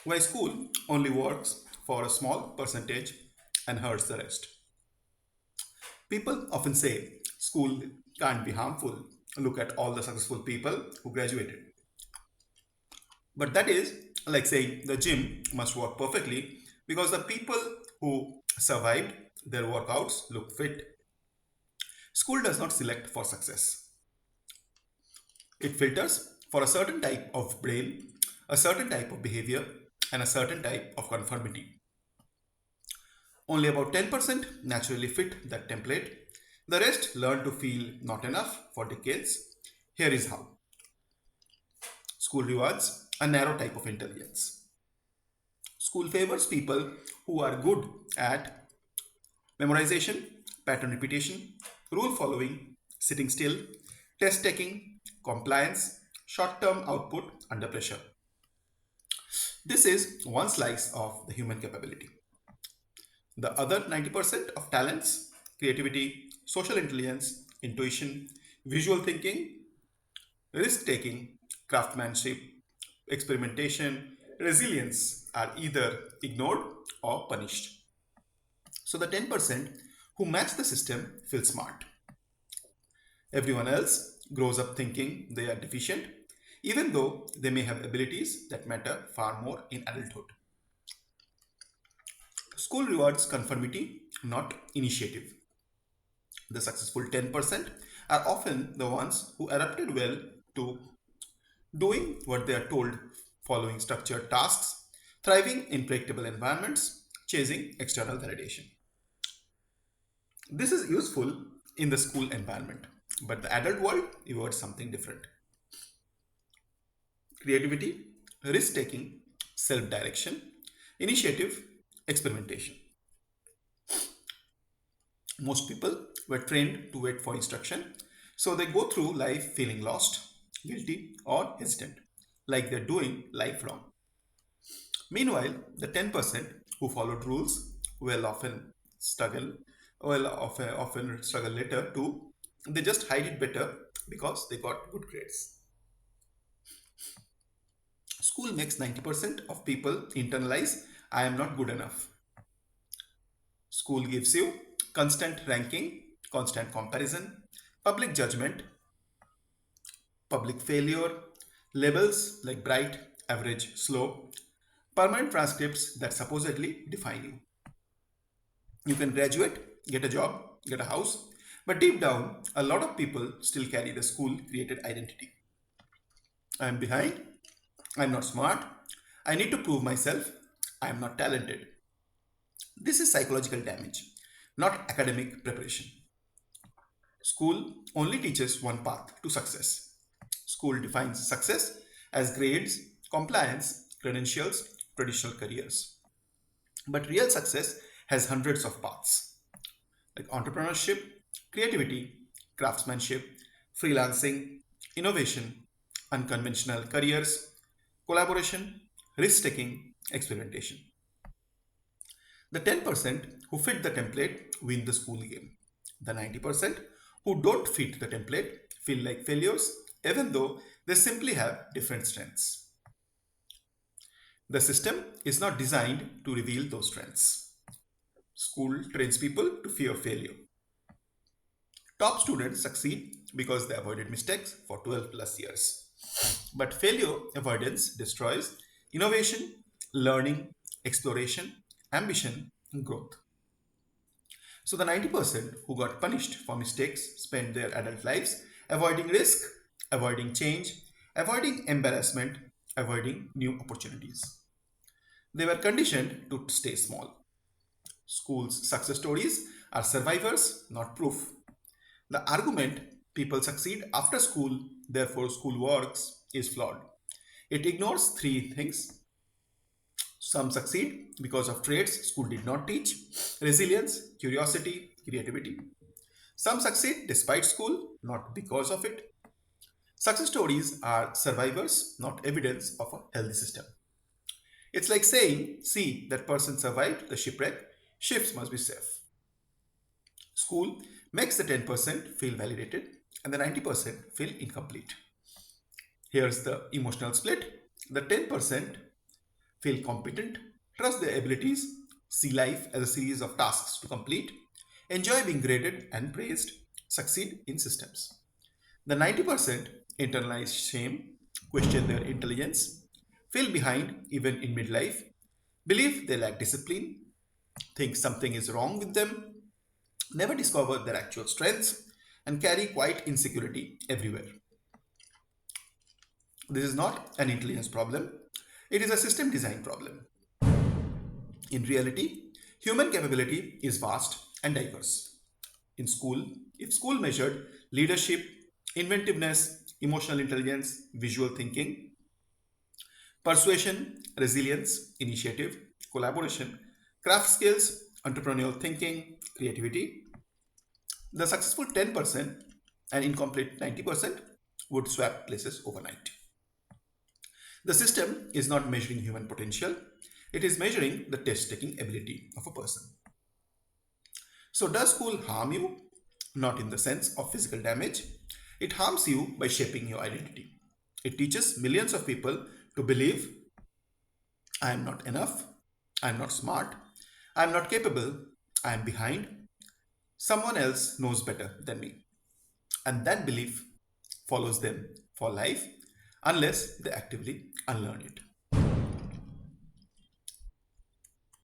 Why school only works for a small percentage and hurts the rest. People often say school can't be harmful. Look at all the successful people who graduated. But that is like saying the gym must work perfectly because the people who survived their workouts look fit. School does not select for success, it filters for a certain type of brain, a certain type of behavior, and a certain type of conformity. Only about 10% naturally fit that template. The rest learn to feel not enough for decades. Here is how school rewards a narrow type of intelligence. School favors people who are good at memorization, pattern repetition, rule following, sitting still, test taking, compliance, short term output under pressure. This is one slice of the human capability. The other 90% of talents, creativity, social intelligence, intuition, visual thinking, risk taking, craftsmanship, experimentation, resilience are either ignored or punished. So the 10% who match the system feel smart. Everyone else grows up thinking they are deficient, even though they may have abilities that matter far more in adulthood. School rewards conformity, not initiative. The successful 10% are often the ones who adapted well to doing what they are told, following structured tasks, thriving in predictable environments, chasing external validation. This is useful in the school environment, but the adult world rewards something different: creativity, risk taking, self direction, initiative, experimentation. Most people were trained to wait for instruction, so they go through life feeling lost, guilty, or hesitant, like they're doing life wrong. Meanwhile, the 10% who followed rules will struggle, often struggle later too. They just hide it better because they got good grades. School makes 90% of people internalize I am not good enough. School gives you constant ranking, constant comparison, public judgment, public failure, labels like bright, average, slow, permanent transcripts that supposedly define you. You can graduate, get a job, get a house, but deep down, a lot of people still carry the school created identity. I am behind, I am not smart, I need to prove myself, I am not talented. This is psychological damage, not academic preparation. School only teaches one path to success. School defines success as grades, compliance, credentials, traditional careers. But real success has hundreds of paths like entrepreneurship, creativity, craftsmanship, freelancing, innovation, unconventional careers, collaboration, risk taking, experimentation. The 10% who fit the template win the school game. The 90% who don't fit the template feel like failures even though they simply have different strengths. The system is not designed to reveal those strengths. School trains people to fear failure. Top students succeed because they avoided mistakes for 12 plus years. But failure avoidance destroys innovation, learning, exploration, ambition, and growth. So the 90% who got punished for mistakes spent their adult lives avoiding risk, avoiding change, avoiding embarrassment, avoiding new opportunities. They were conditioned to stay small. School's success stories are survivors, not proof. The argument people succeed after school, therefore school works, is flawed. It ignores three things. Some succeed because of traits school did not teach: resilience, curiosity, creativity. Some succeed despite school, not because of it. Success stories are survivors, not evidence of a healthy system. It's like saying, see, that person survived the shipwreck, ships must be safe. School makes the 10% feel validated and the 90% feel incomplete. Here's the emotional split: the 10% feel competent, trust their abilities, see life as a series of tasks to complete, enjoy being graded and praised, succeed in systems. The 90% internalize shame, question their intelligence, feel behind even in midlife, believe they lack discipline, think something is wrong with them, never discover their actual strengths, and carry quiet insecurity everywhere. This is not an intelligence problem, it is a system design problem. In reality, human capability is vast and diverse. In school, if school measured leadership, inventiveness, emotional intelligence, visual thinking, persuasion, resilience, initiative, collaboration, craft skills, entrepreneurial thinking, creativity, the successful 10% and incomplete 90% would swap places overnight. The system is not measuring human potential, it is measuring the test taking ability of a person. So, does school harm you? Not in the sense of physical damage. It harms you by shaping your identity. It teaches millions of people to believe I am not enough, I am not smart, I am not capable, I am behind, someone else knows better than me. And that belief follows them for life unless they actively unlearn it.